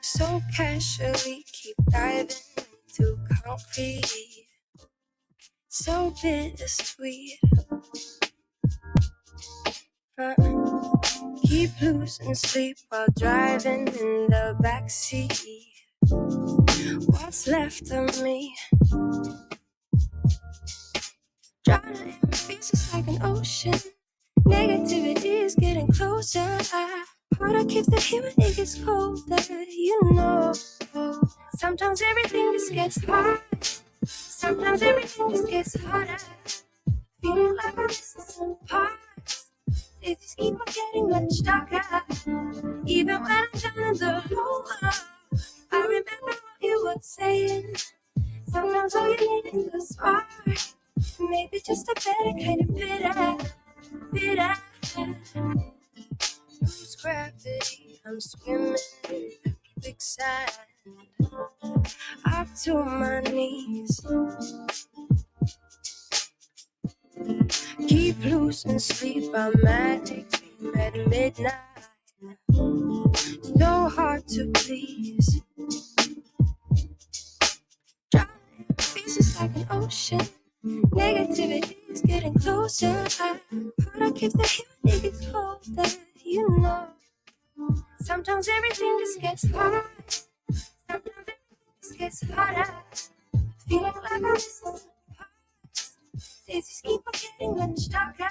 So casually keep diving into concrete. So bittersweet. Keep losing sleep while driving in the backseat. What's left of me? Drowning in faces like an ocean. Negativity is getting closer. Heart keeps the heat when it gets colder. You know, sometimes everything just gets hard. Sometimes everything just gets harder. Feeling like I'm missing some parts. They just keep on getting much darker. Even when I'm down in the hole, I remember what you were saying. Sometimes all you need is a spark. Maybe just a better kind of bitter. Lose gravity, I'm swimming in quicksand. Up to my knees. Keep losing sleep, I'm manic dream at midnight. So hard to please. Drowning in faces like an ocean. Negativity is getting closer. Heart keeps the heat when it gets colder. You know, sometimes everything just gets hard. Sometimes everything just gets harder. Feeling like I'm missing parts. They just keep on getting much darker.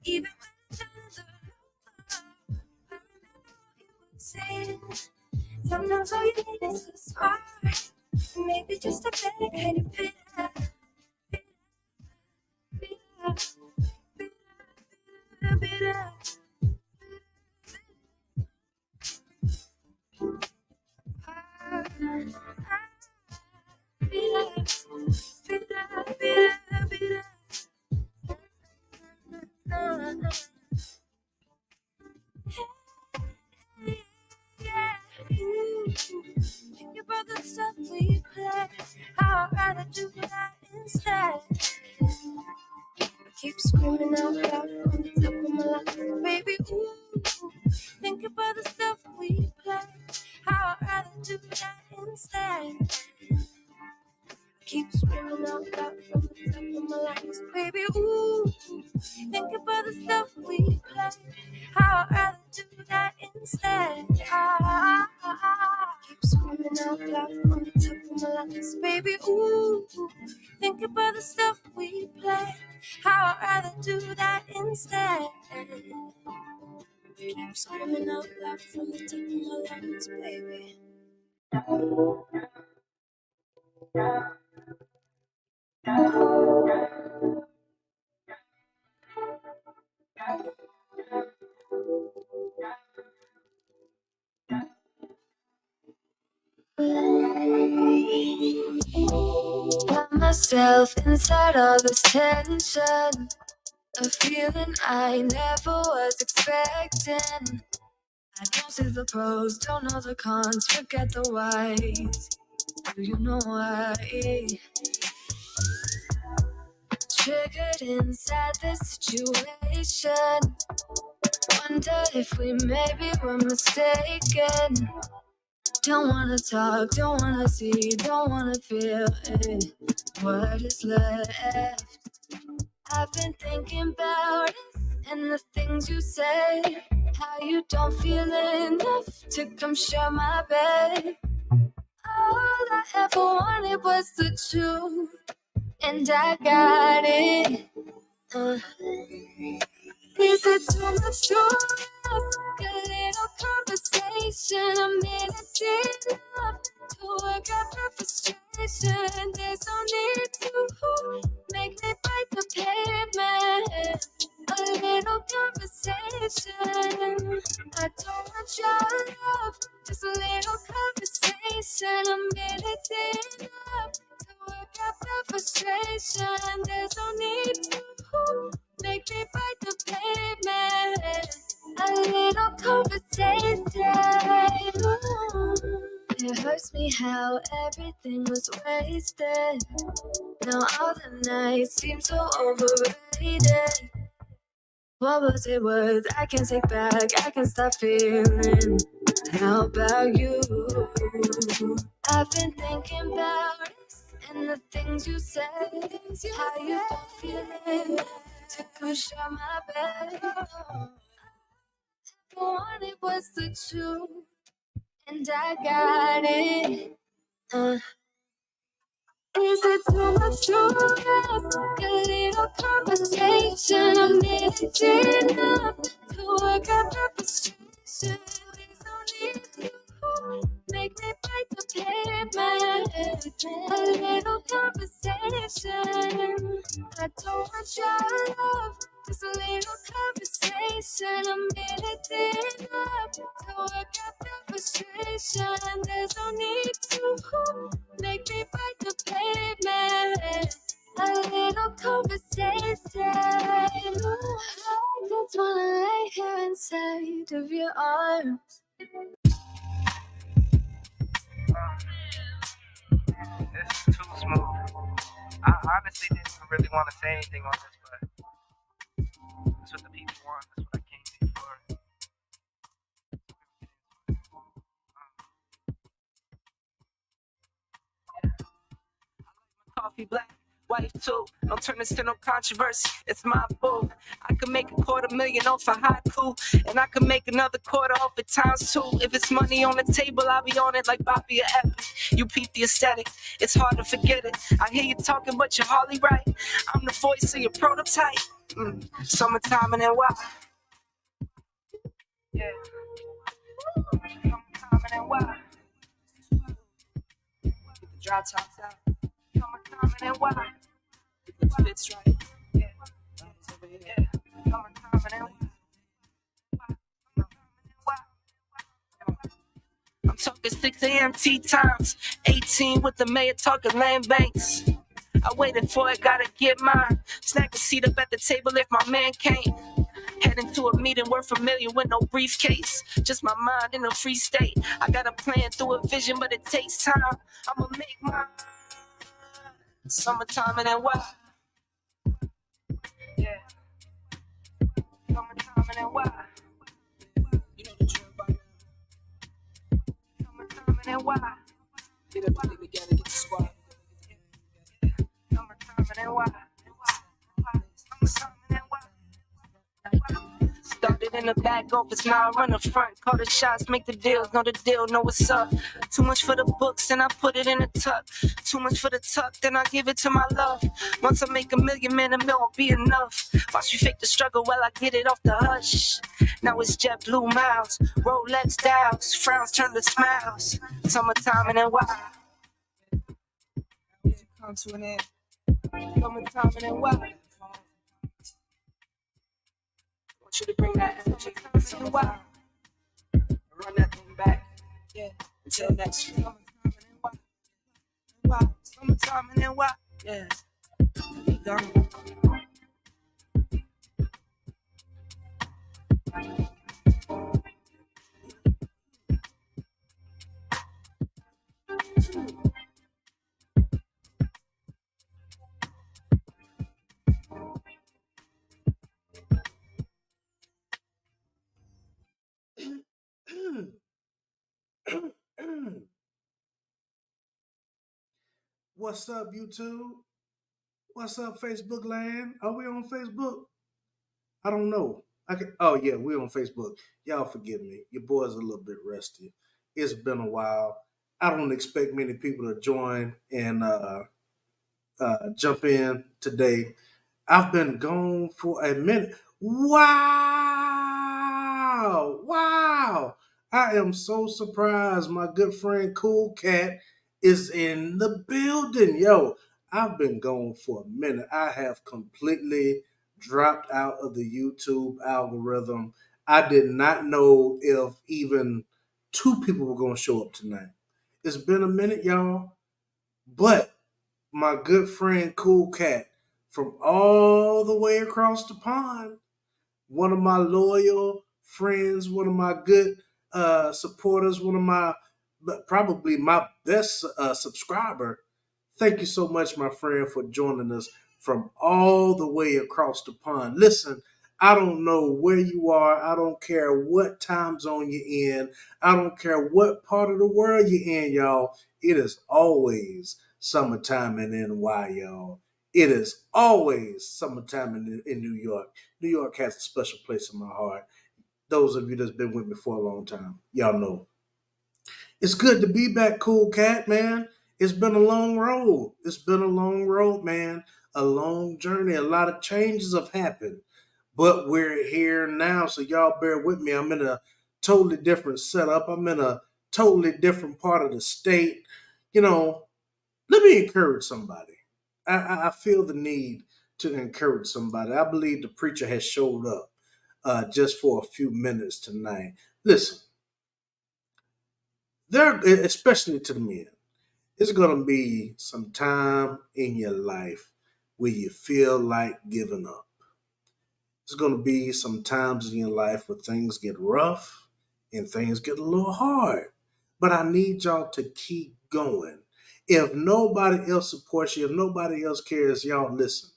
Even when I'm down in the low, I remember what you were saying. Sometimes all you need is a spark. Maybe just a better kind of bitter. Bitter. Think about the stuff we play. How I'd rather do that instead. Keep screaming out loud on the top of my lungs, baby. Ooh, think about the stuff we play. How I'd rather do that instead. Keep screaming out loud from the top of my lungs, baby. Ooh, think about the stuff we play. How I'd rather do that instead. Keep screaming out loud from the top of my lungs, baby. Ooh, think about the stuff we play. How I'd rather do that instead. Keep screaming out loud from the top of my lungs, baby. Got myself inside all this tension, a feeling I never was expecting. I don't see the pros, don't know the cons, forget the whys. Do you know why? Triggered inside this situation. Wonder if we maybe were mistaken. Don't wanna talk, don't wanna see, don't wanna feel it. What is left? I've been thinking about it and the things you say. How you don't feel enough to come share my bed. All I ever wanted was the truth, and I got it. Is it too much to ask? A little conversation, a minute's enough to work out the frustration. There's no need to make me bite the pavement. A little conversation. I don't want your love, just a little conversation. A minute's enough to work out the frustration. There's no need to make me bite the pavement. A little conversation. It hurts me how everything was wasted. Now all the nights seem so overrated. What was it worth? I can take back, I can stop feeling. How about you? I've been thinking about us and the things you said. How you don't feel it to push on my bed. The one it was the truth, and I got it. Is it too much to ask? A little conversation, I'm needing enough to work out the frustration. Please don't need to make me bite the pavement. A little conversation. I don't want your love, just a little conversation. I'm needing enough to work out the frustration. There's no need to make me bite the pavement. A little conversation. I just wanna lay here inside of your arms. This is too smooth. I honestly didn't really want to say anything on this, but that's what the people want. That's what I came here for. Coffee black, white too. Don't turn this to no controversy. It's my boo. I can make $250,000 off a haiku, and I can make another quarter off it times two. If it's money on the table, I'll be on it like Bobby or Epic. You peep the aesthetic, it's hard to forget it. I hear you talking, but you're hardly right. I'm the voice of your prototype. Summertime and then why? Yeah. Summertime and then why? Get the dry tops out. Summertime and then why? It fits right. Yeah. Yeah. Summertime and then why? I'm talking 6 a.m. tea times. 18 with the mayor talking land banks. I waited for it, gotta get mine. Snack a seat up at the table if my man came. Heading to a meeting, we're familiar with no briefcase. Just my mind in a free state. I got a plan through a vision, but it takes time. I'ma make mine. Summertime and then why? Yeah. Summertime and then why? You know the drill by now. Summertime and then why? Get everything together, get the squad. Summertime and then why? Summertime and then why? Started in the back office, now I run the front. Call the shots, make the deals, know the deal, know what's up. Too much for the books, then I put it in a tuck. Too much for the tuck, then I give it to my love. Once I make $1 million, man, $1 million won't be enough. Watch you fake the struggle while I get it off the hush. Now it's jet blue miles, Rolex dials, frowns turn to smiles. Summertime and then why? Come to an end. Summertime and then why? Want you to bring that energy to the wild. Run that thing back. Yeah. Until next year. Summertime and then why? Yeah. Be gone. What's up, YouTube? What's up, Facebook land? Are we on Facebook? I don't know. Oh yeah, we're on Facebook. Y'all forgive me. Your boy's a little bit rusty. It's been a while. I don't expect many people to join and jump in today. I've been gone for a minute. Wow! Wow! I am so surprised my good friend Cool Cat is in the building. Yo, I've been gone for a minute. I have completely dropped out of the YouTube algorithm. I did not know if even 2 people were going to show up tonight. It's been a minute, y'all, but my good friend Cool Cat from all the way across the pond, one of my loyal friends, one of my good supporters, one of my probably my best subscriber. Thank you so much, my friend, for joining us from all the way across the pond. Listen, I don't know where you are. I don't care what time zone you're in. I don't care what part of the world you're in, y'all. It is always summertime in NY, y'all. It is always summertime in New York. New York has a special place in my heart. Those of you that's been with me for a long time, y'all know. It's good to be back, Cool Cat, man. It's been a long road. It's been a long road, man. A long journey. A lot of changes have happened. But we're here now, so y'all bear with me. I'm in a totally different setup. I'm in a totally different part of the state. You know, let me encourage somebody. I feel the need to encourage somebody. I believe the preacher has showed up just for a few minutes tonight. Listen, there, especially to the men, it's gonna be some time in your life where you feel like giving up. There's going to be some times in your life where things get rough and things get a little hard. But I need y'all to keep going. If nobody else supports you, if nobody else cares, y'all listen.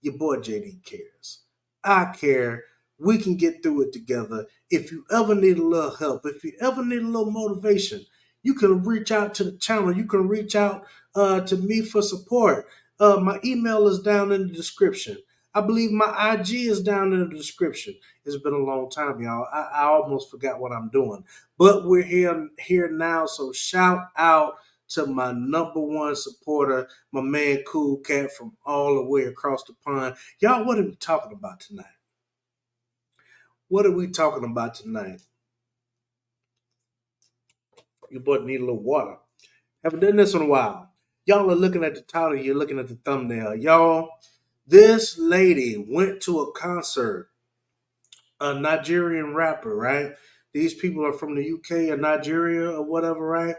Your boy JD cares. I care. We can get through it together. If you ever need a little help, if you ever need a little motivation, you can reach out to the channel. You can reach out to me for support. My email is down in the description. I believe my IG is down in the description. It's been a long time, y'all. I almost forgot what I'm doing. But we're here now, so shout out to my number one supporter, my man Cool Cat from all the way across the pond. Y'all, what are we talking about tonight? What are we talking about tonight? Your boy need a little water. Haven't done this in a while. Y'all are looking at the title, you're looking at the thumbnail. Y'all, this lady went to a concert, a Nigerian rapper, right? These people are from the UK or Nigeria or whatever, right?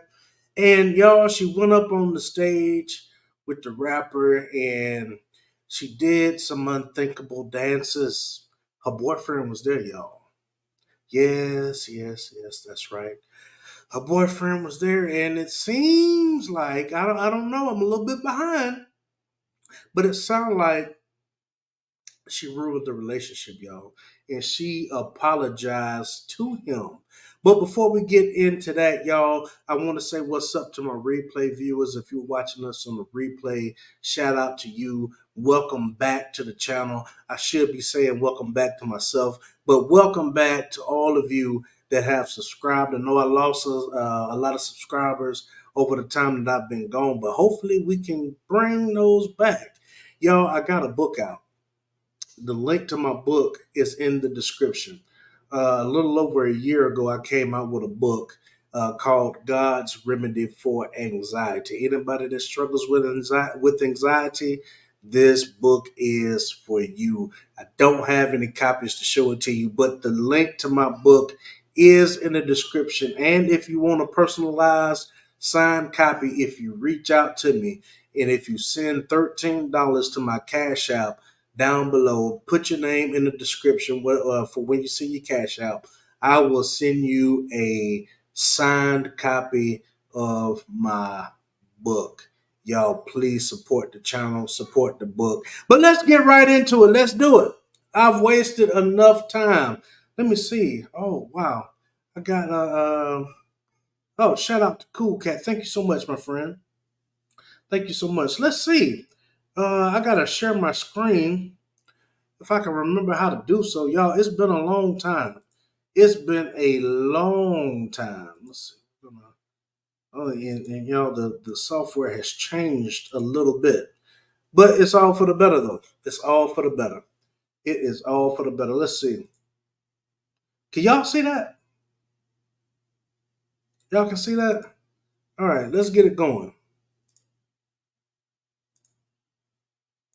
And y'all, she went up on the stage with the rapper and she did some unthinkable dances. Her boyfriend was there, y'all. Yes, yes, yes, that's right. Her boyfriend was there, and it seems like I don't know. I'm a little bit behind, but it sounds like she ruined the relationship, y'all, and she apologized to him. But before we get into that, y'all, I want to say what's up to my replay viewers. If you're watching us on the replay, shout out to you. Welcome back to the channel. I should be saying welcome back to myself, but welcome back to all of you that have subscribed. I know I lost a lot of subscribers over the time that I've been gone, but hopefully we can bring those back. Y'all, I got a book out. The link to my book is in the description. A little over a year ago, I came out with a book called God's Remedy for Anxiety. Anybody that struggles with anxiety, this book is for you. I don't have any copies to show it to you, but the link to my book is in the description. And if you want a personalized signed copy, if you reach out to me and if you send $13 to my Cash App, down below. Put your name in the description for when you see your Cash App. I will send you a signed copy of my book. Y'all, please support the channel, support the book. But let's get right into it. Let's do it. I've wasted enough time. Let me see. Oh, wow. I got oh, shout out to Cool Cat. Thank you so much, my friend. Thank you so much. Let's see. I gotta share my screen if I can remember how to do so. Y'all, it's been a long time. It's been a long time. Let's see. Oh, and y'all, the software has changed a little bit, but it's all for the better, though. It's all for the better. It is all for the better. Let's see. Can y'all see that? Y'all can see that? All right, let's get it going.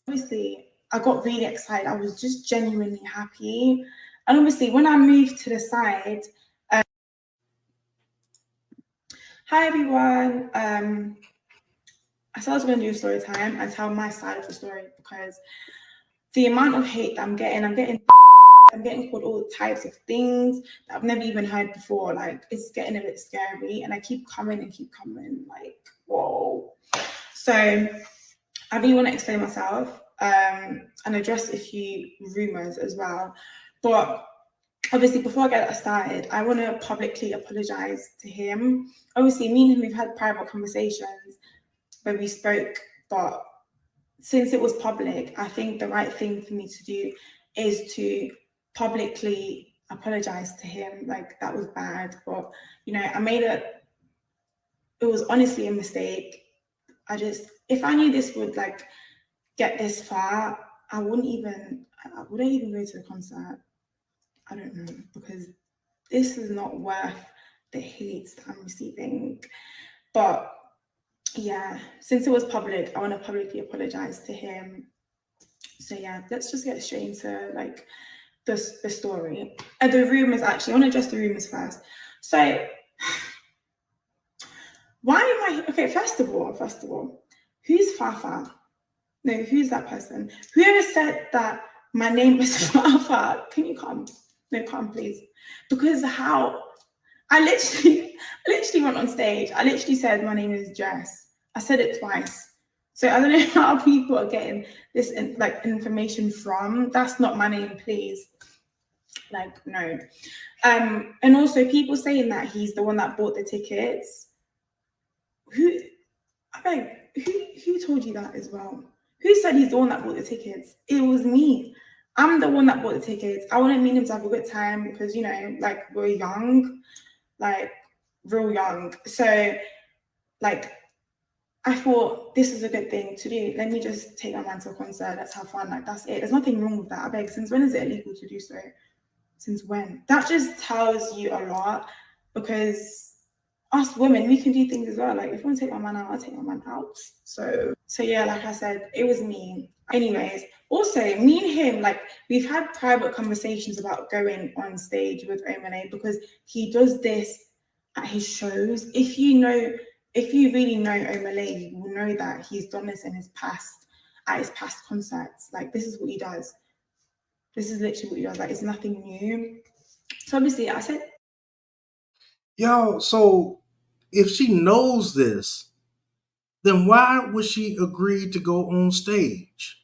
Obviously, I got really excited. I was just genuinely happy. And obviously, when I moved to the side, hi everyone. I said I was going to do a story time and tell my side of the story because the amount of hate that I'm getting called all types of things that I've never even heard before. Like, it's getting a bit scary, and I keep coming, like, whoa. So I really want to explain myself and address a few rumors as well. But obviously, before I get that started, I want to publicly apologize to him. Obviously, me and him, we've had private conversations where we spoke, but since it was public, I think the right thing for me to do is to publicly apologize to him. Like, that was bad, but you know, it was honestly a mistake. If I knew this would like get this far, I wouldn't even go to the concert. I don't know, because this is not worth the hate that I'm receiving. But yeah, since it was public, I want to publicly apologize to him. So yeah, let's just get straight into like the story. And the rumors, actually, I want to address the rumors first. So why am I okay? First of all, who's Fafa? No, who's that person? Whoever said that my name is Fafa, can you come? No, come please. Because how I literally went on stage. I literally said my name is Jess. I said it twice. So I don't know how people are getting this information from. That's not my name, please. Like, no. And also people saying that he's the one that bought the tickets. Who told you that as well? Who said he's the one that bought the tickets? It was me. I'm the one that bought the tickets. I wanted me to have a good time because, you know, like, we're young, like real young. So like, I thought this is a good thing to do. Let me just take my man to a concert. Let's have fun. Like, that's it. There's nothing wrong with that. I beg. Since when is it illegal to do so? Since when? That just tells you a lot, because us women, we can do things as well. Like, if I want to take my man out, I'll take my man out. So yeah, like I said, it was me. Anyways, also me and him, like, we've had private conversations about going on stage with Omah, because he does this at his shows. If you really know Omah, you will know that he's done this at his past concerts. Like, this is what he does. This is literally what he does. Like, it's nothing new. So obviously, I said, Yo, so if she knows this, then why would she agree to go on stage?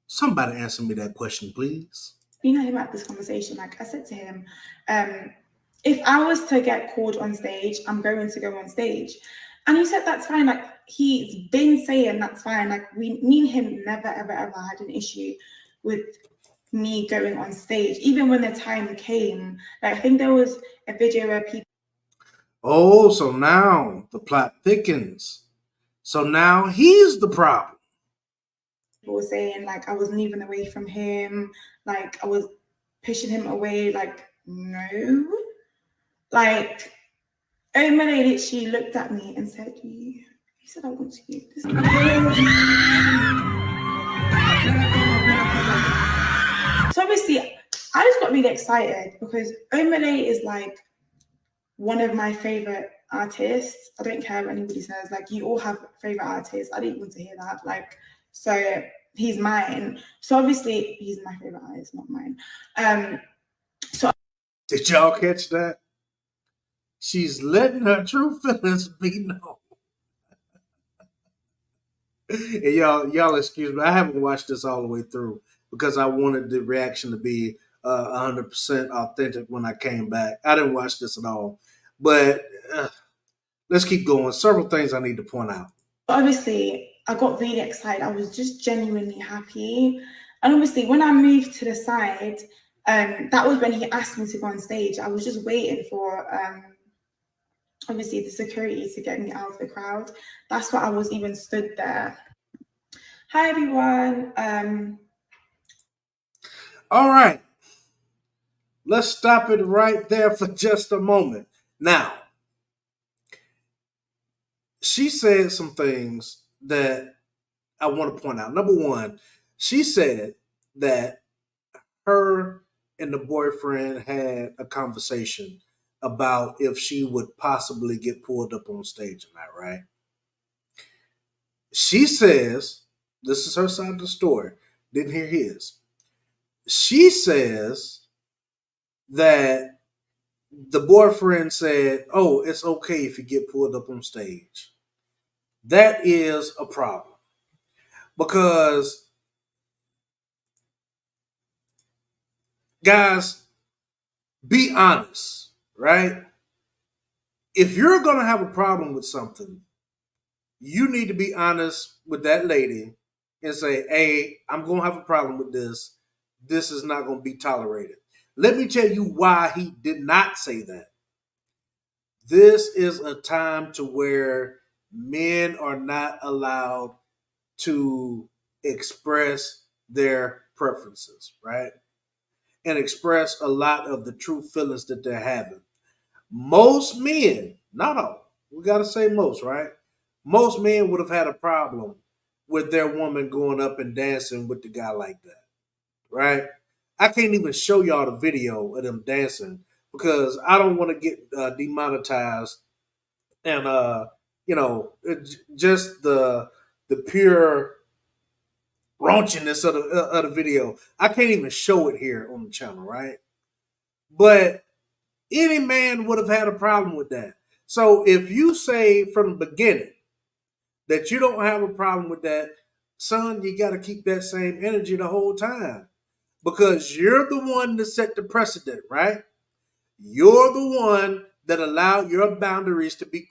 Somebody answer me that question, please. you know him at this conversation. Like, I said to him, if I was to get called on stage, I'm going to go on stage. And he said that's fine. Like, he's been saying that's fine. Like, me and him never ever had an issue with me going on stage, even when the time came. Like, I think there was a video where people Oh, so now the plot thickens. So now he's the problem. were saying like I was moving away from him, like I was pushing him away. Like, no. Like, Omah literally looked at me and said, "You said I want you." So obviously, I just got really excited because Omah is like one of my favorite artists. I don't care what anybody says. Like, you all have favorite artists. I didn't want to hear that. Like, so he's mine. So obviously, he's my favorite artist, not mine. So Did y'all catch that? She's letting her true feelings be known. And y'all excuse me. I haven't watched this all the way through because I wanted the reaction to be 100% authentic when I came back. I didn't watch this at all, but let's keep going. Several things I need to point out. obviously, I got really excited. I was just genuinely happy. And obviously, when I moved to the side, that was when he asked me to go on stage. I was just waiting for obviously the security to get me out of the crowd. That's why I was even stood there. Hi everyone. All right. Let's stop it right there for just a moment. Now, she said some things that I want to point out. Number one, she said that her and the boyfriend had a conversation about if she would possibly get pulled up on stage or not, right? She says, this is her side of the story, didn't hear his. She says that the boyfriend said, "Oh, it's okay if you get pulled up on stage." That is a problem because Guys, be honest, right? If you're gonna have a problem with something, you need to be honest with that lady and say, hey, I'm gonna have a problem with this. This is not gonna be tolerated. Let me tell you why he did not say that. This is a time to where men are not allowed to express their preferences, right? And express a lot of the true feelings that they're having. Most men, not all, we got to say most, right? Most men would have had a problem with their woman going up and dancing with the guy like that, right? I can't even show y'all the video of them dancing because I don't want to get demonetized and just the pure raunchiness of the video. I can't even show it here on the channel, right? But any man would have had a problem with that. So if you say from the beginning that you don't have a problem with that, son, you got to keep that same energy the whole time because you're the one that set the precedent, right? You're the one that allowed your boundaries to be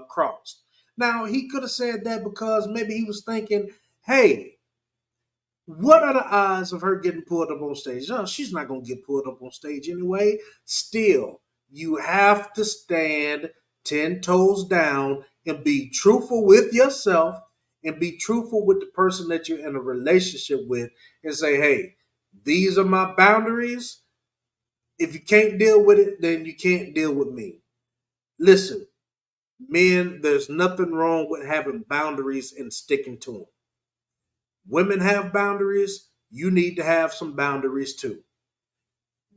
crossed. Now, he could have said that because maybe he was thinking, hey, what are the odds of her getting pulled up on stage? No, she's not going to get pulled up on stage anyway. Still, you have to stand 10 toes down and be truthful with yourself and be truthful with the person that you're in a relationship with and say, hey, these are my boundaries. If you can't deal with it, then you can't deal with me. Listen, men, there's nothing wrong with having boundaries and sticking to them. Women have boundaries. You need to have some boundaries too.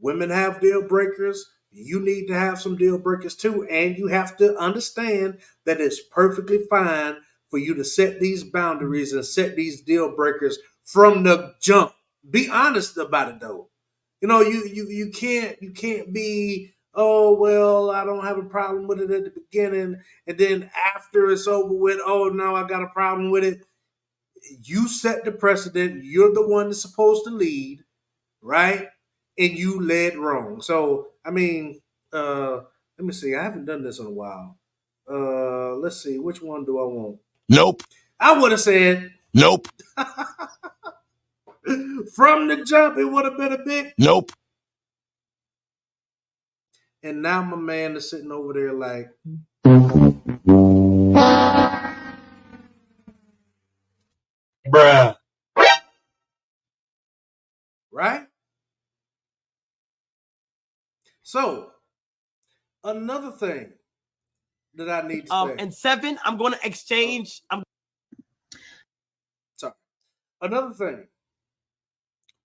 Women have deal breakers. You need to have some deal breakers too. And you have to understand that it's perfectly fine for you to set these boundaries and set these deal breakers from the jump. Be honest about it though. You know, you can't be, oh well, I don't have a problem with it at the beginning, and then after it's over with, oh no, I got a problem with it. You set the precedent. You're the one that's supposed to lead, right? And you led wrong. So I mean, let me see. I haven't done this in a while. Let's see. Which one do I want? Nope. I would have said Nope. from the jump. It would have been a big. Nope. And now my man is sitting over there like, Bruh. right? So another thing that I need to say. And 7, I'm going to exchange. Sorry. Another thing,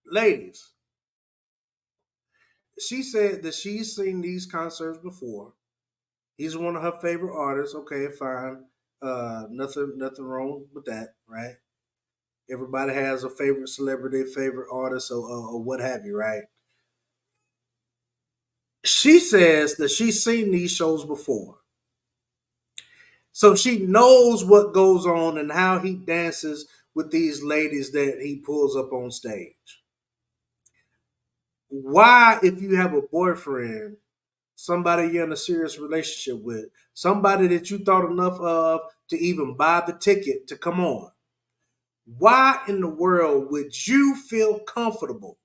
ladies. She said that she's seen these concerts before. He's one of her favorite artists. Okay, fine. Nothing wrong with that, right? Everybody has a favorite celebrity, favorite artist, or what have you, right? She says that she's seen these shows before. So she knows what goes on and how he dances with these ladies that he pulls up on stage. Why, if you have a boyfriend, somebody you're in a serious relationship with, somebody that you thought enough of to even buy the ticket to come on, why in the world would you feel comfortable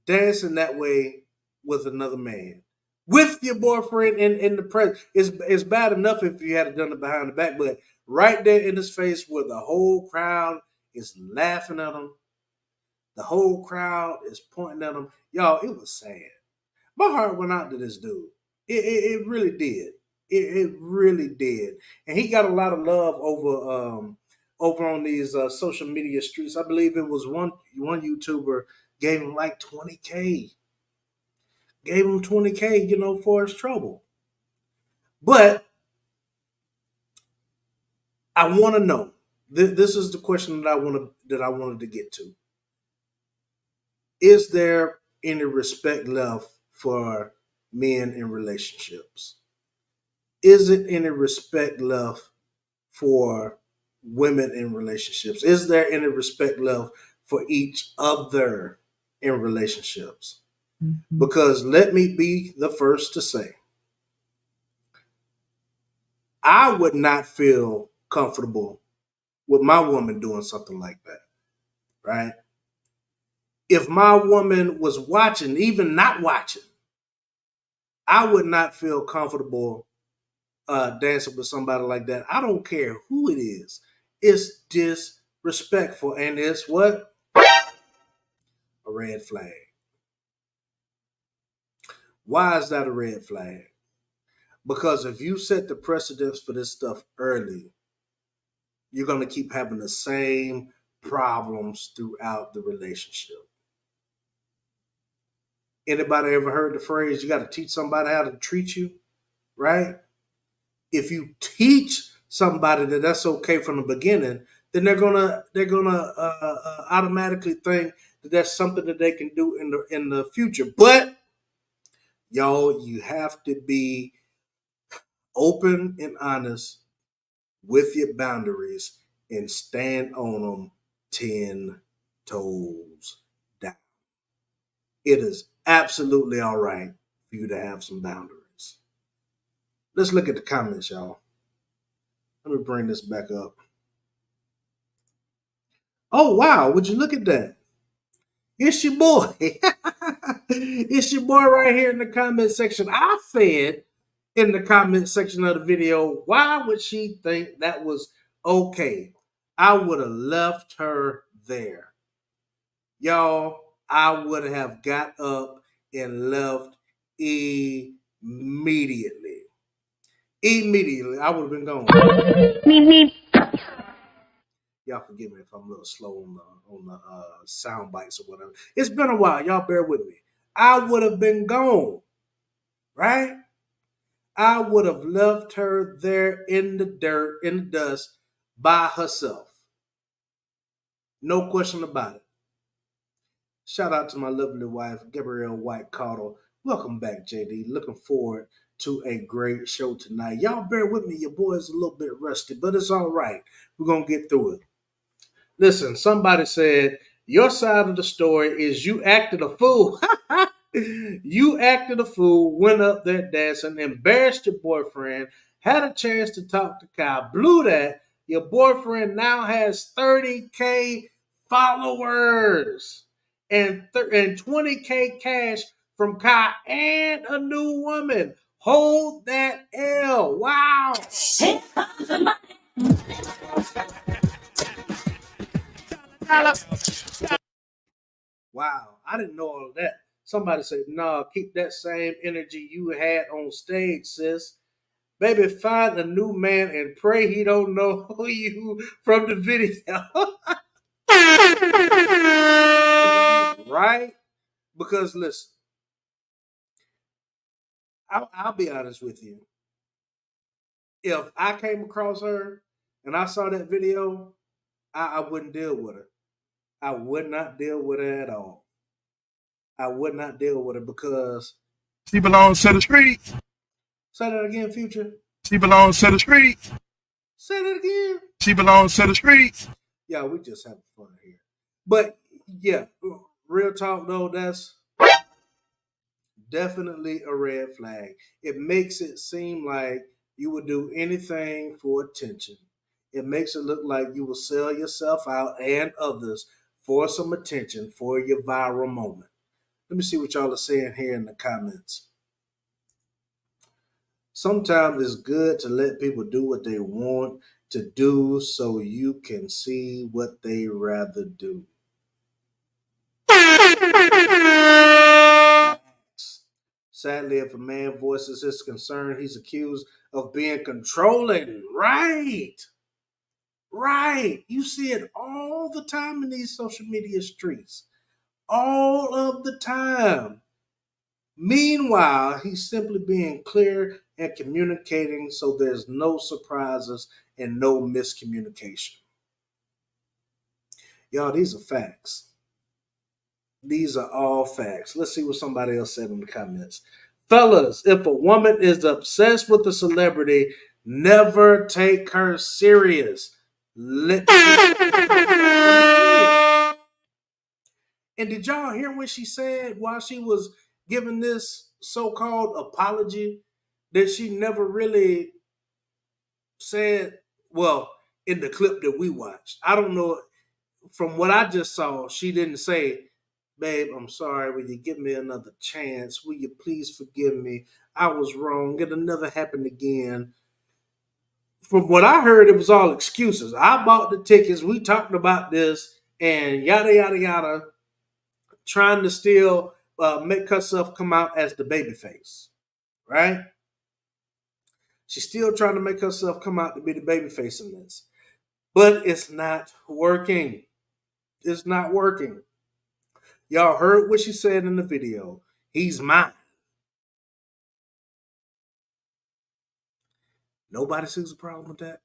dancing that way with another man? With your boyfriend in the presence. It's bad enough if you had done it behind the back, but right there in his face where the whole crowd is laughing at him, the whole crowd is pointing at him. Y'all, it was sad. My heart went out to this dude. It really did. It really did. And he got a lot of love over on these social media streets. I believe it was one YouTuber gave him like 20K. Gave him 20K, for his trouble. But I want to know. This is the question that I wanted to get to. Is there any respect left for men in relationships? Is it any respect left for women in relationships? Is there any respect left for each other in relationships. Because let me be the first to say, I would not feel comfortable with my woman doing something like that, right? If my woman was watching, even not watching, I would not feel comfortable dancing with somebody like that. I don't care who it is. It's disrespectful, and it's what? A red flag. Why is that a red flag? Because if you set the precedence for this stuff early, you're going to keep having the same problems throughout the relationship. Anybody ever heard the phrase, you got to teach somebody how to treat you, right? If you teach somebody that that's okay from the beginning, then they're gonna automatically think that that's something that they can do in the future. But y'all, you have to be open and honest with your boundaries and stand on them 10 toes down. It is absolutely all right for you to have some boundaries. Let's look at the comments, y'all. Let me bring this back up. Oh, wow. Would you look at that? It's your boy. It's your boy right here in the comment section. I said in the comment section of the video, why would she think that was okay? I would have left her there. Y'all, I would have got up and left immediately. Immediately. I would have been gone. Y'all forgive me if I'm a little slow on the sound bites or whatever. It's been a while. Y'all bear with me. I would have been gone, right? I would have left her there in the dirt, in the dust, by herself. No question about it. Shout out to my lovely wife, Gabrielle White Caudle. Welcome back, JD. Looking forward to a great show tonight. Y'all bear with me. Your boy is a little bit rusty, but it's all right. We're going to get through it. Listen, somebody said, your side of the story is you acted a fool. You acted a fool, went up there dancing, embarrassed your boyfriend, had a chance to talk to Kyle, blew that. Your boyfriend now has 30K followers and 20K cash from Kyle and a new woman. Hold that L. Wow. Wow, I didn't know all of that. Somebody said, "No, keep that same energy you had on stage, sis. Baby, find a new man and pray he don't know you from the video." Right? Because listen, I'll be honest with you. If I came across her and I saw that video, I wouldn't deal with her. I would not deal with her at all. I would not deal with her because she belongs to the streets. say that again, Future. She belongs to the streets. Say that again. She belongs to the streets. Yeah, we just having fun here. But yeah, real talk though, that's definitely a red flag. It makes it seem like you would do anything for attention. It makes it look like you will sell yourself out and others for some attention for your viral moment. Let me see what y'all are saying here in the comments. Sometimes it's good to let people do what they want to do so you can see what they rather do. Sadly, if a man voices his concern, he's accused of being controlling. Right. Right. You see it all the time in these social media streets. All of the time. Meanwhile, he's simply being clear and communicating so there's no surprises and no miscommunication. Y'all, these are facts. These are all facts. Let's see what somebody else said in the comments. Fellas, if a woman is obsessed with a celebrity, never take her serious. And did y'all hear what she said while she was giving this so-called apology that she never really said? Well, in the clip that we watched, I don't know. From what I just saw, she didn't say, "Babe, I'm sorry. Will you give me another chance? Will you please forgive me? I was wrong. It'll never happen again." From what I heard, it was all excuses. I bought the tickets. We talked about this and yada yada yada, trying to still make herself come out as the baby face, right? She's still trying to make herself come out to be the baby face in this, but it's not working. It's not working. Y'all heard what she said in the video. He's mine. Nobody sees a problem with that.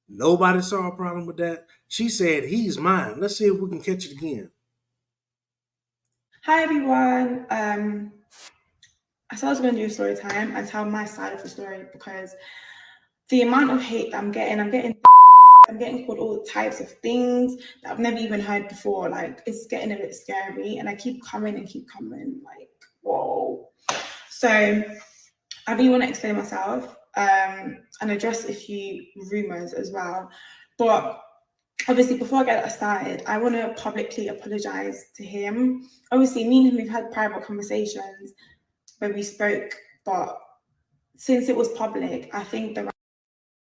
Nobody saw a problem with that. She said, "He's mine." Let's see if we can catch it again. Hi everyone. I said I was going to do a story time and tell my side of the story because the amount of hate that I'm getting called all types of things that I've never even heard before. Like, it's getting a bit scary, and I keep coming and keep coming. Like, whoa. So I really want to explain myself and address a few rumors as well. But obviously, before I get that started, I want to publicly apologize to him. Obviously, me and him, we've had private conversations where we spoke, but since it was public, I think the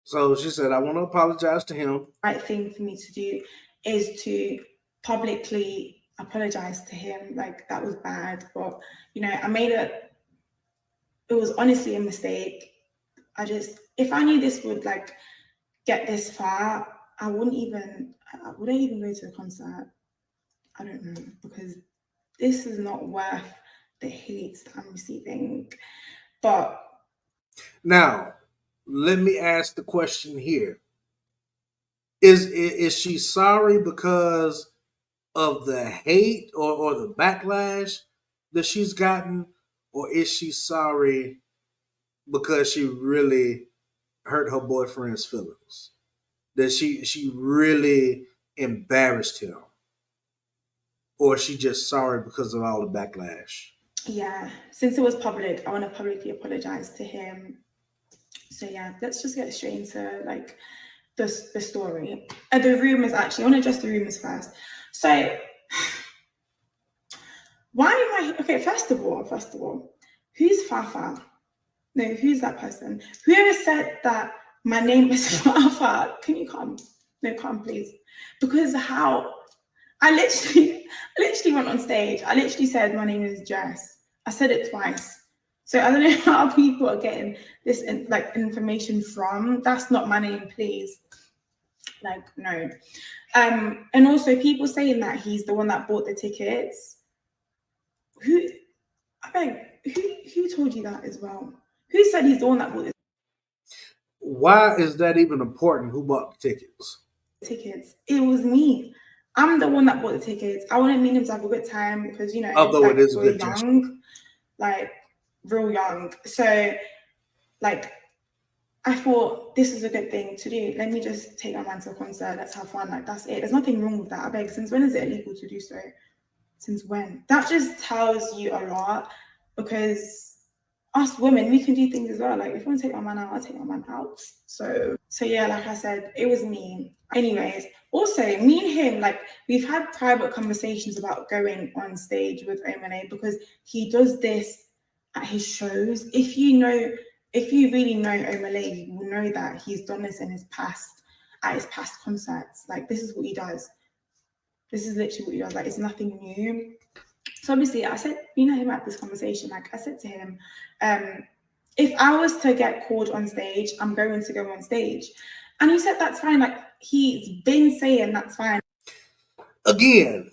So she said, "I want to apologize to him." right thing for me to do is to publicly apologize to him. Like, that was bad, but I made it was honestly a mistake. If I knew this would like get this far, I wouldn't even go to the concert. I don't know, because this is not worth the hate that I'm receiving. But Now, let me ask the question here. Is she sorry because of the hate or the backlash that she's gotten? Or is she sorry because she really hurt her boyfriend's feelings? That she really embarrassed him? Or is she just sorry because of all the backlash? yeah, since it was public, I want to publicly apologize to him. So yeah, let's just get straight into like the story. The rumors, actually. I want to address the rumors first. So why am I okay? First of all, who's Fafa? No, who's that person? Whoever said that my name is Fafa, can you come? No, come please. Because how I literally went on stage. I literally said my name is Jess. I said it twice. So I don't know how people are getting this information from. That's not my name, please. Like, no. And also people saying that he's the one that bought the tickets. Who told you that as well? Who said he's the one that bought the Why is that even important? Who bought the tickets? tickets? It was me. I'm the one that bought the tickets. I wanted me and him to have a good time because Although it is a we're good gesture. young, like real young. So like I thought this is a good thing to do. Let me just take my man to a concert. Let's have fun. Like, that's it. There's nothing wrong with that. I beg. Since when is it illegal to do so? Since when? That just tells you a lot, because us women, we can do things as well. Like, if I want to take my man out, I'll take my man out. So yeah, like I said, it was me. Anyways, also me and him, like, we've had private conversations about going on stage with Omah because he does this at his shows. If you really know Omah, you will know that he's done this in his past, at his past concerts. Like, this is what he does. This is literally what he does. Like, it's nothing new. So obviously, I said, him at this conversation, like, I said to him, if I was to get called on stage, I'm going to go on stage. And he said, that's fine. Like, he's been saying that's fine. Again,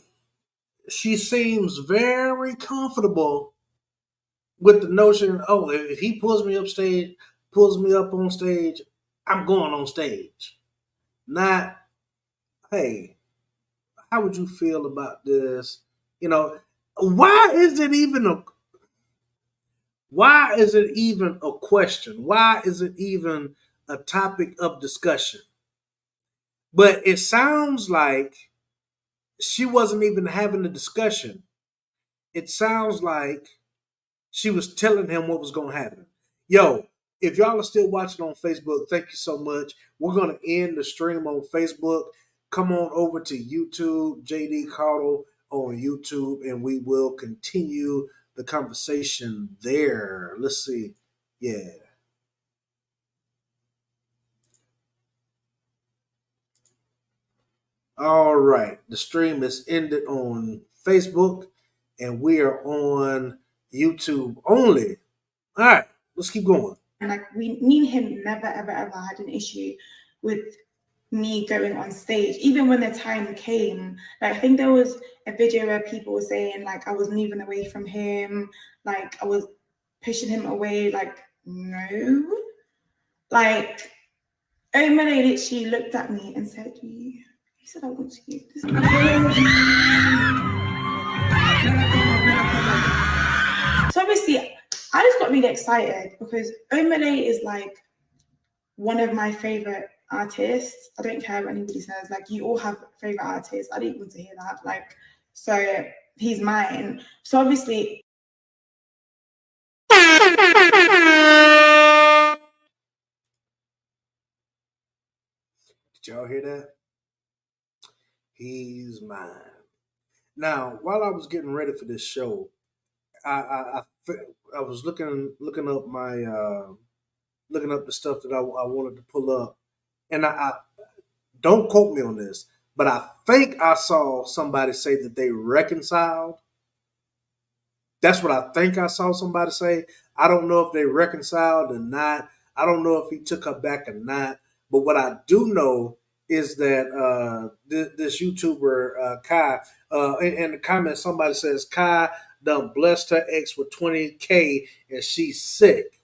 she seems very comfortable with the notion, oh, if he pulls me up on stage, I'm going on stage. Not, hey, how would you feel about this? Why is it even a question? Why is it even a topic of discussion? But it sounds like she wasn't even having a discussion. It sounds like she was telling him what was going to happen. Yo, if y'all are still watching on Facebook, thank you so much. We're going to end the stream on Facebook. Come on over to YouTube, JD Caudle on YouTube, and we will continue the conversation there. Let's see. Yeah. All right. The stream is ended on Facebook, and we are on YouTube only. All right. Let's keep going. And like me and him never ever had an issue with me going on stage, even when the time came. Like I think there was a video where people were saying like I was moving away from him, like I was pushing him away. Like no, like Omah literally looked at me and said, "You said I want you." So obviously, I just got really excited because Omah is like one of my favorite artists. I don't care what anybody says. Like you all have favorite artists. I didn't want to hear that. Like so, he's mine. So obviously. Did y'all hear that? He's mine. Now, while I was getting ready for this show, I was looking up my looking up the stuff that I wanted to pull up, and I don't quote me on this, but I think I saw somebody say that they reconciled. That's what I think I saw somebody say. I don't know if they reconciled or not. I don't know if he took her back or not. But what I do know is that this YouTuber Kai, in the comments, somebody says Kai done blessed her ex with 20K and she's sick.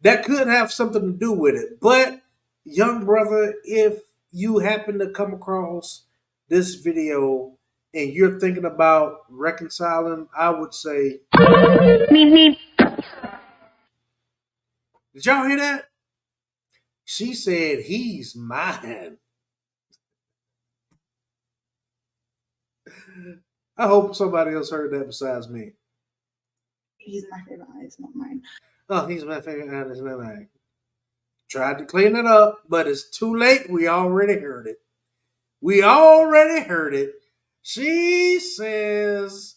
That could have something to do with it. But young brother, if you happen to come across this video and you're thinking about reconciling, I would say, did y'all hear that? She said he's mine. I hope somebody else heard that besides me. He's my favorite artist, not mine. Oh, he's my favorite artist, not mine. Tried to clean it up, but it's too late. We already heard it. We already heard it. She says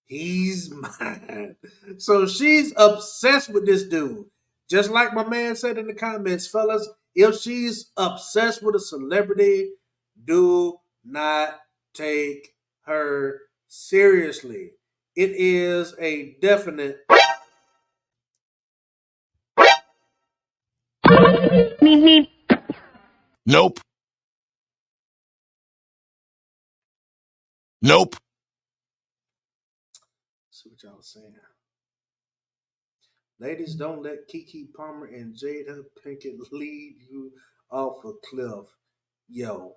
he's mine. So she's obsessed with this dude. Just like my man said in the comments, fellas, if she's obsessed with a celebrity, do not take her seriously. It is a definite. Nope. Nope. See what y'all saying. Ladies, don't let Keke Palmer and Jada Pinkett lead you off a cliff. Yo.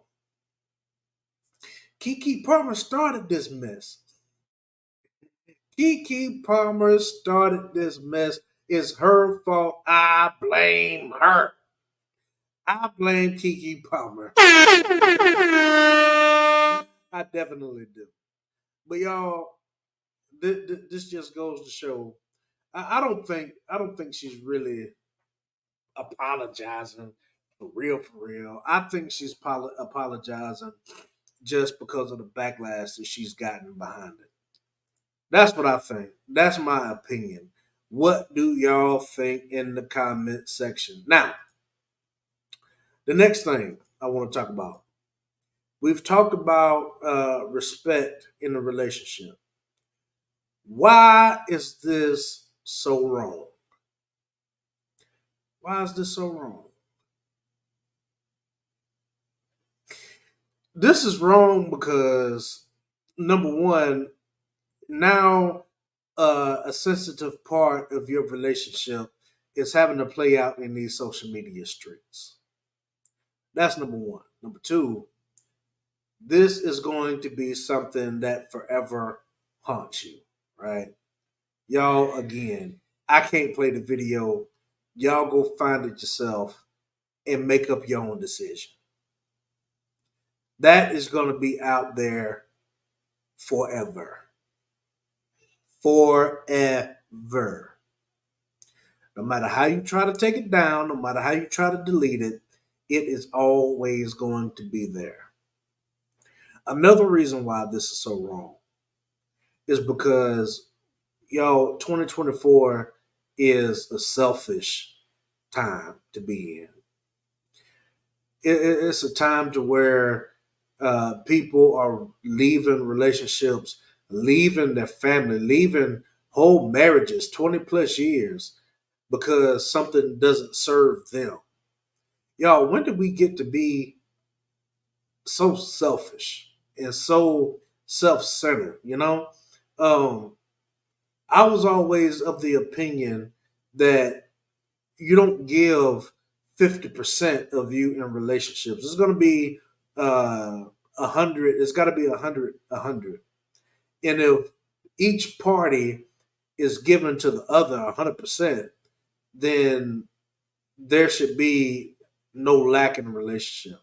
Keke Palmer started this mess. Keke Palmer started this mess. It's her fault. I blame her. I blame Keke Palmer. I definitely do. But y'all, this just goes to show. I don't think she's really apologizing for real. For real, I think she's apologizing just because of the backlash that she's gotten behind it. That's what I think. That's my opinion. What do y'all think in the comment section? Now, the next thing I want to talk about. We've talked about respect in a relationship. Why is this so wrong? Why is this so wrong? This is wrong because, number one, now a sensitive part of your relationship is having to play out in these social media streets. That's number one. Number two, this is going to be something that forever haunts you, right? Y'all, again, I can't play the video. Y'all go find it yourself and make up your own decision. That is going to be out there forever. Forever. No matter how you try to take it down, no matter how you try to delete it, it is always going to be there. Another reason why this is so wrong is because, 2024 is a selfish time to be in. It's a time to where people are leaving relationships, leaving their family, leaving whole marriages, 20 plus years, because something doesn't serve them. Y'all, when did we get to be so selfish and so self-centered? Um, I was always of the opinion that you don't give 50% of you in relationships. It's going to be 100. It's got to be 100. And if each party is given to the other 100%, then there should be no lack in a relationship.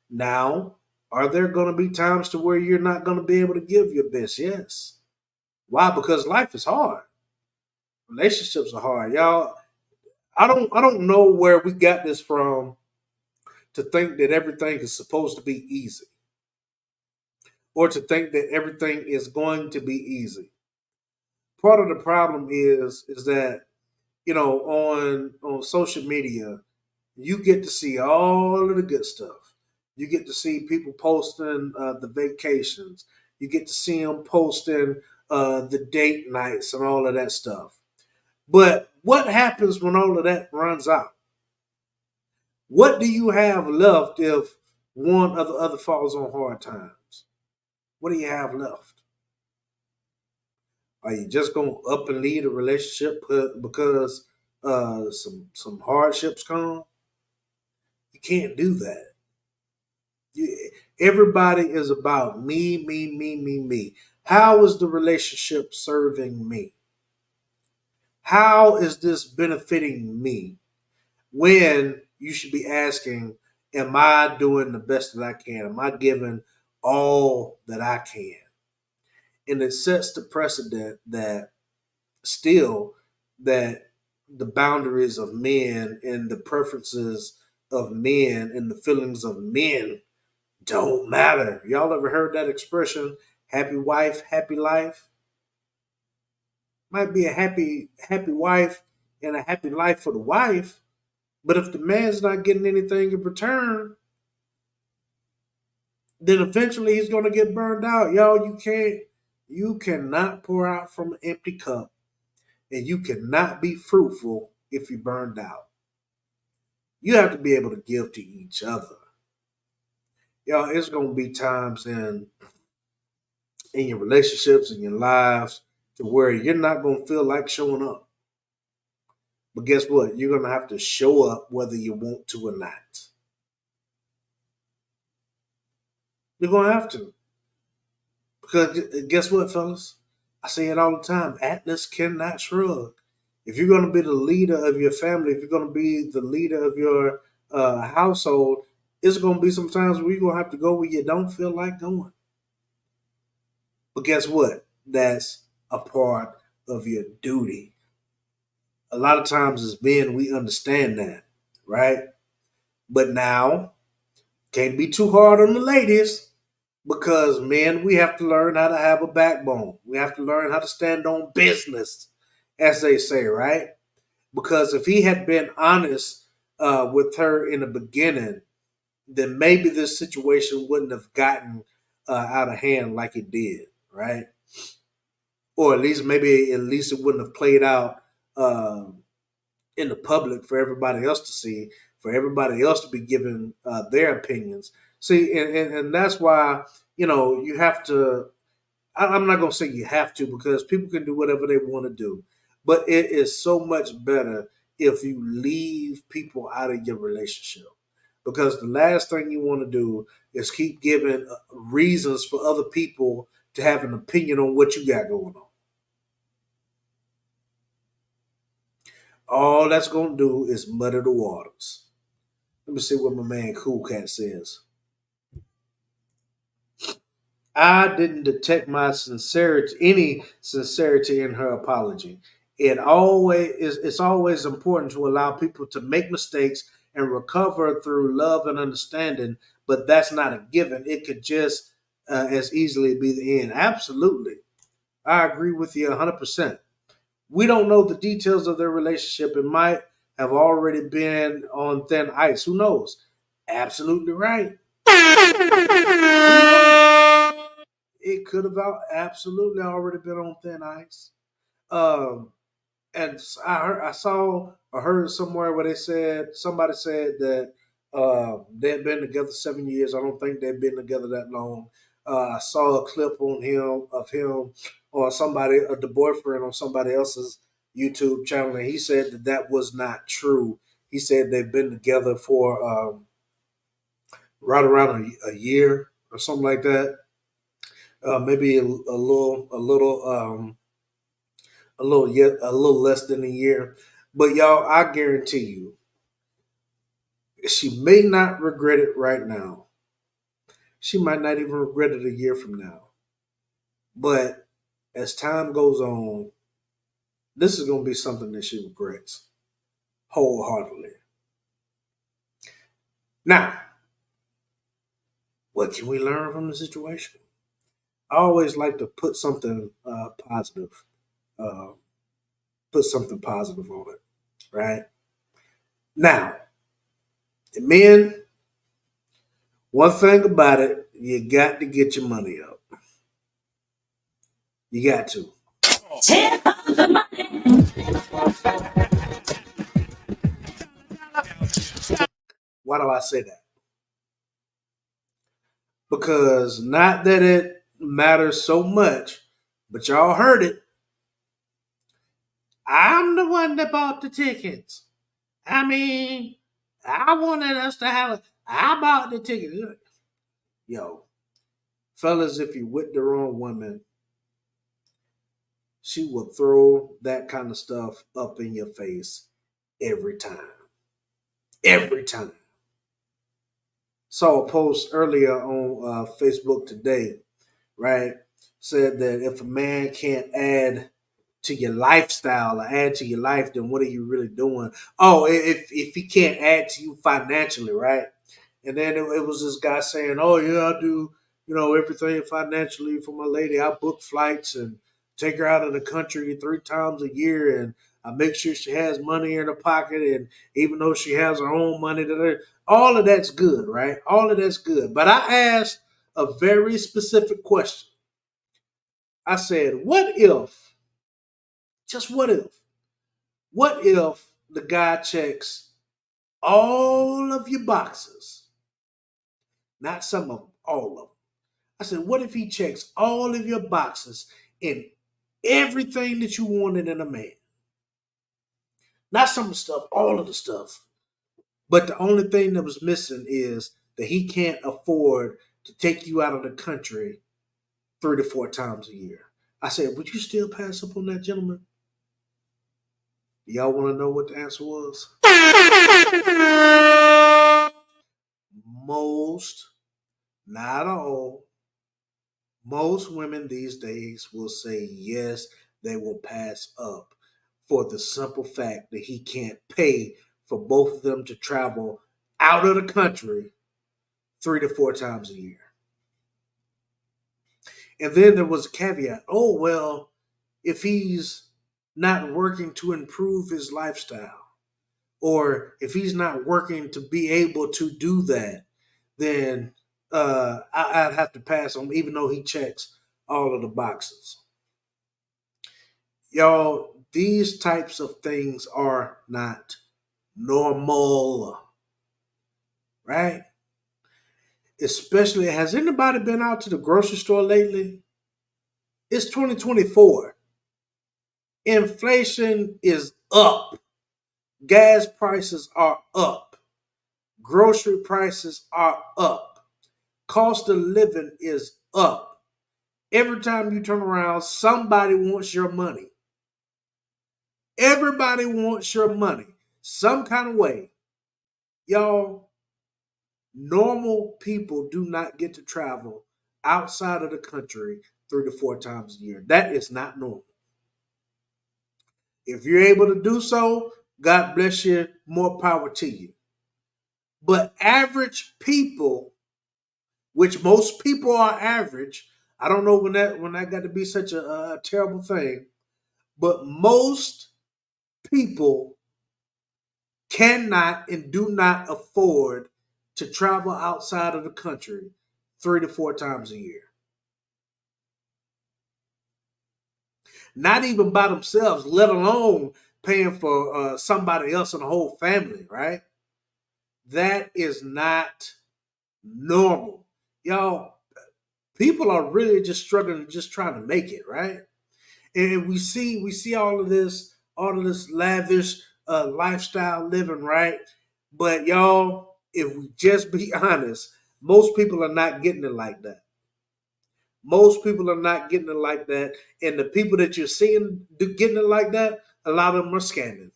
Now, are there going to be times to where you're not going to be able to give your best? Yes. Why? Because life is hard. Relationships are hard, y'all. I don't know where we got this from to think that everything is supposed to be easy, or to think that everything is going to be easy. Part of the problem is that, on social media, you get to see all of the good stuff. You get to see people posting the vacations. You get to see them posting the date nights and all of that stuff. But what happens when all of that runs out? What do you have left if one or the other falls on hard times? What do you have left? Are you just going to up and leave a relationship because some hardships come? You can't do that. Everybody is about me, me, me, me, me. How is the relationship serving me? How is this benefiting me? When you should be asking, am I doing the best that I can? Am I giving all that I can? And it sets the precedent that still that the boundaries of men and the preferences of men and the feelings of men don't matter. Y'all ever heard that expression? Happy wife, happy life. Might be a happy wife and a happy life for the wife, but if the man's not getting anything in return, then eventually he's gonna get burned out. Y'all, you cannot pour out from an empty cup, and you cannot be fruitful if you're burned out. You have to be able to give to each other. Y'all, it's gonna be times in your relationships and your lives to where you're not gonna feel like showing up. But guess what? You're gonna have to show up whether you want to or not. You're gonna have to. Because guess what, fellas? I say it all the time. Atlas cannot shrug. If you're going to be the leader of your family, if you're going to be the leader of your household, it's going to be some times where you're going to have to go where you don't feel like going. But guess what? That's a part of your duty. A lot of times as men, we understand that, right? But now, can't be too hard on the ladies. Because, man, we have to learn how to have a backbone. We have to learn how to stand on business, as they say, right? Because if he had been honest with her in the beginning, then maybe this situation wouldn't have gotten out of hand like it did, right? Or at least it wouldn't have played out uh, in the public for everybody else to see, for everybody else to be giving their opinions. See, and that's why, you have to. I'm not going to say you have to because people can do whatever they want to do, but it is so much better if you leave people out of your relationship because the last thing you want to do is keep giving reasons for other people to have an opinion on what you got going on. All that's going to do is muddy the waters. Let me see what my man Cool Cat says. I didn't detect any sincerity in her apology. It's always important to allow people to make mistakes and recover through love and understanding, but that's not a given. It could just as easily be the end. Absolutely. I agree with you 100%. We don't know the details of their relationship. It might have already been on thin ice. Who knows? Absolutely right. Who knows? It could have absolutely already been on thin ice. Um, and I saw or heard somewhere where somebody said that they'd been together 7 years. I don't think they've been together that long. I saw a clip on him of him or the boyfriend on somebody else's YouTube channel, and he said that that was not true. He said they've been together for right around a year or something like that. Maybe a little less than a year. But y'all, I guarantee you, she may not regret it right now. She might not even regret it a year from now. But as time goes on, this is going to be something that she regrets wholeheartedly. Now, what can we learn from the situation? I always like to uh, put something positive on it, right? Now, men, one thing about it, you got to get your money up. You got to. Why do I say that? Because not that it matters so much, but y'all heard it. I'm the one that bought the tickets. I mean, I wanted us to have it. I bought the ticket. Yo, fellas, if you with the wrong woman, she will throw that kind of stuff up in your face every time. Every time. Saw a post earlier on Facebook today, right? Said that if a man can't add to your lifestyle or add to your life, then what are you really doing? Oh, if he can't add to you financially, right? And then it was this guy saying, "Oh yeah, I do, everything financially for my lady. I book flights and take her out of the country 3 times a year, and I make sure she has money in her pocket. And even though she has her own money, all of that's good, right? All of that's good. But I asked a very specific question. I said, "What if? Just what if the guy checks all of your boxes, not some of them, all of them?" I said, what if he checks all of your boxes in everything that you wanted in a man? Not some of the stuff, all of the stuff. But the only thing that was missing is that he can't afford to take you out of the country 3 to 4 times a year. I said, would you still pass up on that gentleman? Y'all want to know what the answer was? Most, not all, most women these days will say yes, they will pass up for the simple fact that he can't pay for both of them to travel out of the country 3 to 4 times a year. And then there was a caveat. Oh, well, if he's not working to improve his lifestyle, or if he's not working to be able to do that, then I'd have to pass on, even though he checks all of the boxes. Y'all, these types of things are not normal, right? Especially, has anybody been out to the grocery store lately? It's 2024. Inflation is up. Gas prices are up. Grocery prices are up. Cost of living is up. Every time you turn around, somebody wants your money. Everybody wants your money some kind of way. Y'all, normal people do not get to travel outside of the country 3 to 4 times a year. That is not normal. If you're able to do so, God bless you, more power to you. But average people, which most people are average, I don't know when that got to be such a terrible thing, but most people cannot and do not afford to travel outside of the country 3 to 4 times a year. Not even by themselves, let alone paying for somebody else and the whole family, right? That is not normal. Y'all, people are really just struggling, just trying to make it, right? And we see all of this lavish lifestyle living, right? But y'all, if we just be honest, most people are not getting it like that. Most people are not getting it like that, and the people that you're seeing getting it like that, a lot of them are scamming.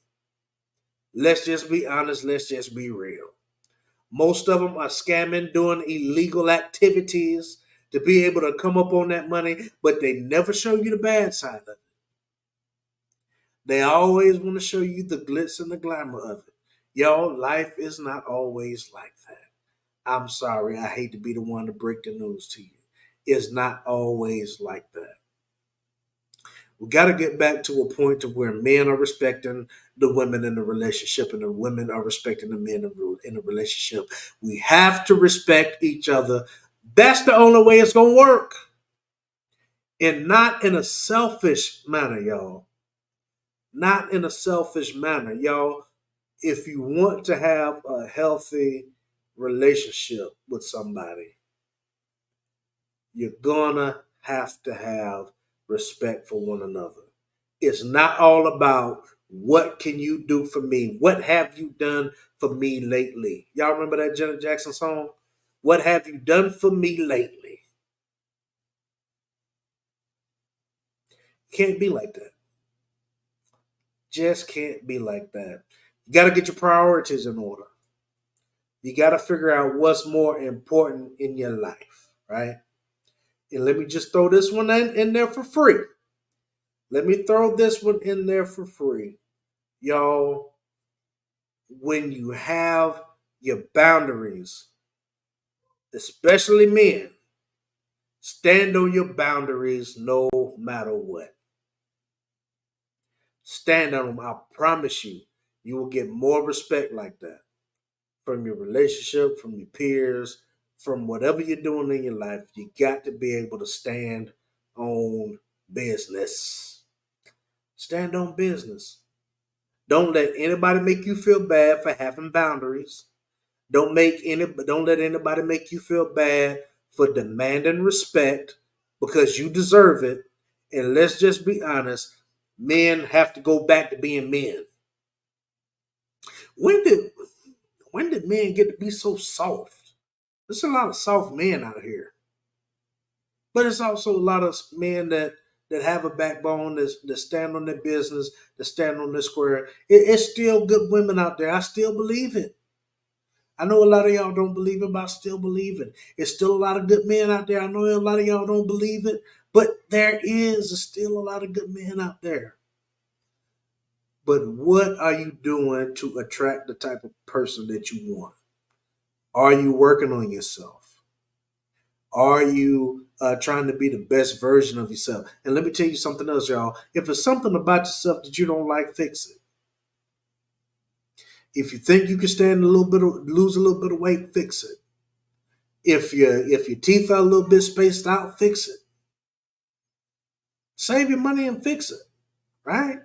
Let's just be honest. Let's just be real. Most of them are scamming, doing illegal activities to be able to come up on that money, but they never show you the bad side of it. They always want to show you the glitz and the glamour of it. Y'all, life is not always like that. I'm sorry. I hate to be the one to break the news to you. It's not always like that. We got to get back to a point to where men are respecting the women in the relationship and the women are respecting the men in the relationship. We have to respect each other. That's the only way it's going to work. And not in a selfish manner, y'all. Not in a selfish manner, y'all. If you want to have a healthy relationship with somebody, you're gonna have to have respect for one another. It's not all about what can you do for me? What have you done for me lately? Y'all remember that Janet Jackson song? What have you done for me lately? Can't be like that. Just can't be like that. You got to get your priorities in order. You got to figure out what's more important in your life, right? And let me just throw this one in there for free. Let me throw this one in there for free. Y'all, when you have your boundaries, especially men, stand on your boundaries no matter what. Stand on them. I promise you, you will get more respect like that from your relationship, from your peers, from whatever you're doing in your life. You got to be able to stand on business. Stand on business. Don't let anybody make you feel bad for having boundaries. Don't let anybody make you feel bad for demanding respect because you deserve it. And let's just be honest, men have to go back to being men. When did when did men get to be so soft? There's a lot of soft men out here. But it's also a lot of men that have a backbone, that stand on their business, that stand on their square. It's still good women out there. I still believe it. I know a lot of y'all don't believe it, but I still believe it. It's still a lot of good men out there. I know a lot of y'all don't believe it, but there is still a lot of good men out there. But what are you doing to attract the type of person that you want? Are you working on yourself? Are you trying to be the best version of yourself? And let me tell you something else, y'all. If it's something about yourself that you don't like, fix it. If you think you can lose a little bit of weight, fix it. If your teeth are a little bit spaced out, fix it. Save your money and fix it, right?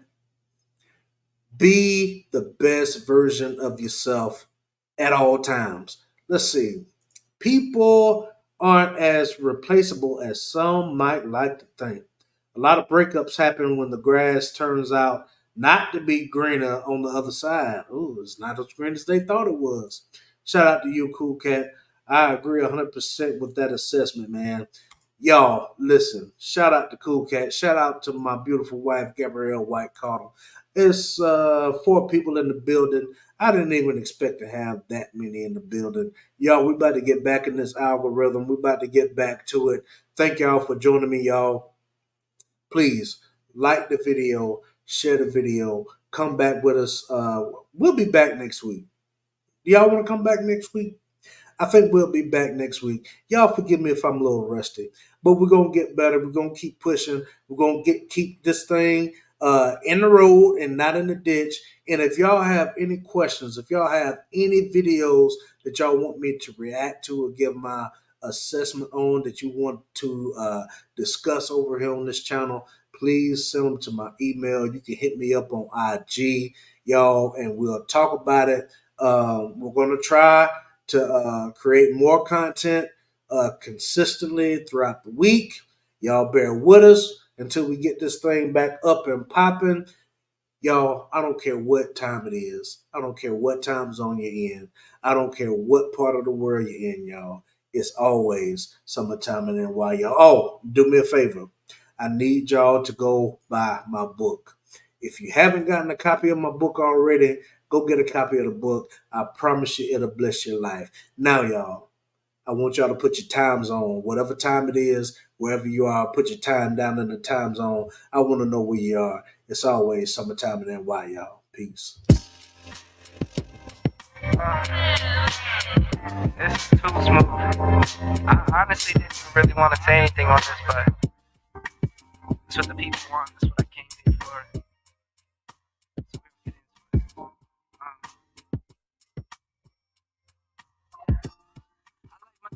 Be the best version of yourself at all times. Let's see. People aren't as replaceable as some might like to think. A lot of breakups happen when the grass turns out not to be greener on the other side. Oh, it's not as green as they thought it was. Shout out to you, Cool Cat. I agree 100% with that assessment, man. Y'all, listen, shout out to Cool Cat. Shout out to my beautiful wife, Gabrielle White Caudle. It's 4 people in the building. I didn't even expect to have that many in the building. Y'all, we about to get back in this algorithm. We about to get back to it. Thank y'all for joining me, y'all. Please like the video, share the video, come back with us. We'll be back next week. Do y'all want to come back next week? I think we'll be back next week. Y'all forgive me if I'm a little rusty, but we're gonna get better. We're gonna keep pushing. We're gonna keep this thing in the road and not in the ditch. And if y'all have any questions, if y'all have any videos that y'all want me to react to or give my assessment on that you want to discuss over here on this channel, please send them to my email. You can hit me up on IG, y'all, and we'll talk about it. We're gonna try to create more content consistently throughout the week. Y'all bear with us until we get this thing back up and popping. Y'all, I don't care what time it is. I don't care what time zone you're in. I don't care what part of the world you're in, y'all. It's always summertime in NY, y'all. Oh, do me a favor. I need y'all to go buy my book. If you haven't gotten a copy of my book already, go get a copy of the book. I promise you it'll bless your life. Now, y'all, I want y'all to put your time zone, whatever time it is, wherever you are, put your time down in the time zone. I want to know where you are. It's always summertime in NY, y'all. Peace. It's too smooth. I honestly didn't really want to say anything on this, but it's what the people want. That's what I came here for.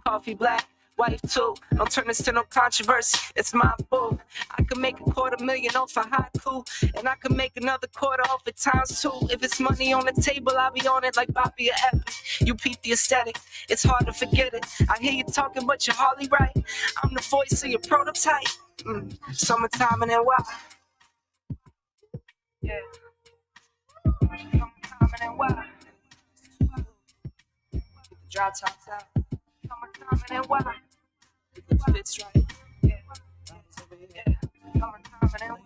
Coffee black, wife too. Don't turn this to no controversy. It's my boo. I could make $250,000 off a haiku, and I could make another quarter off it times 2. If it's money on the table, I'll be on it like Bobby or Epic. You peep the aesthetic, it's hard to forget it. I hear you talking, but you're hardly right. I'm the voice of your prototype. Summertime in NY. Yeah. Summertime in NY. Dry tops out. Summertime in NY. It fits right. Yeah. Summertime in NY.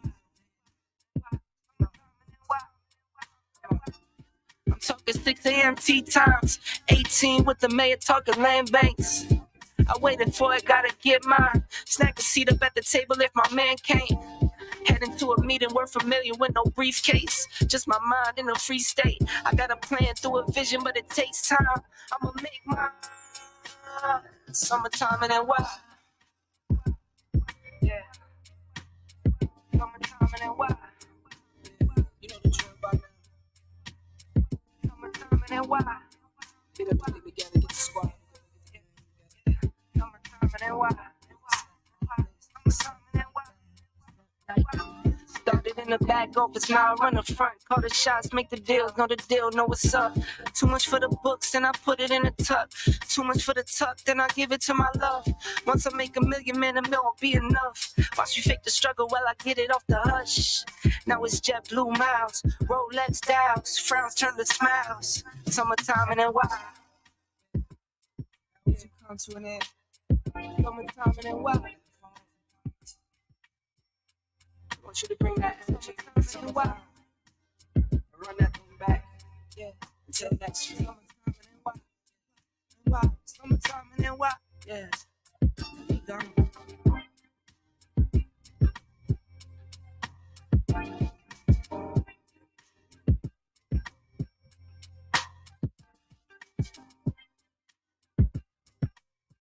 I'm talking 6 a.m. tea times. 18 with the mayor talking land banks. I waited for it, gotta get mine. Snack a seat up at the table if my man came. Heading to a meeting worth $1 million with no briefcase. Just my mind in a free state. I got a plan through a vision, but it takes time. I'ma make mine. Summertime in NY. Yeah. Summertime in NY. You know the drill by now. Summertime in NY. Get up, get together, get the squad. Summertime in NY. Summertime in NY. Started in the back office, now I run the front. Call the shots, make the deals, know the deal, know what's up. Too much for the books, then I put it in a tuck. Too much for the tuck, then I give it to my love. Once I make $1 million, man, $1 million won't be enough. Watch you fake the struggle while I get it off the hush. Now it's jet blue miles, Rolex dials, frowns turn to smiles. Summertime in NY. Come to an end. Summertime in NY. I want you to bring that energy to the wild. Run that thing back. Yeah. Until next year. Summertime in NY. Summertime in NY. Yeah.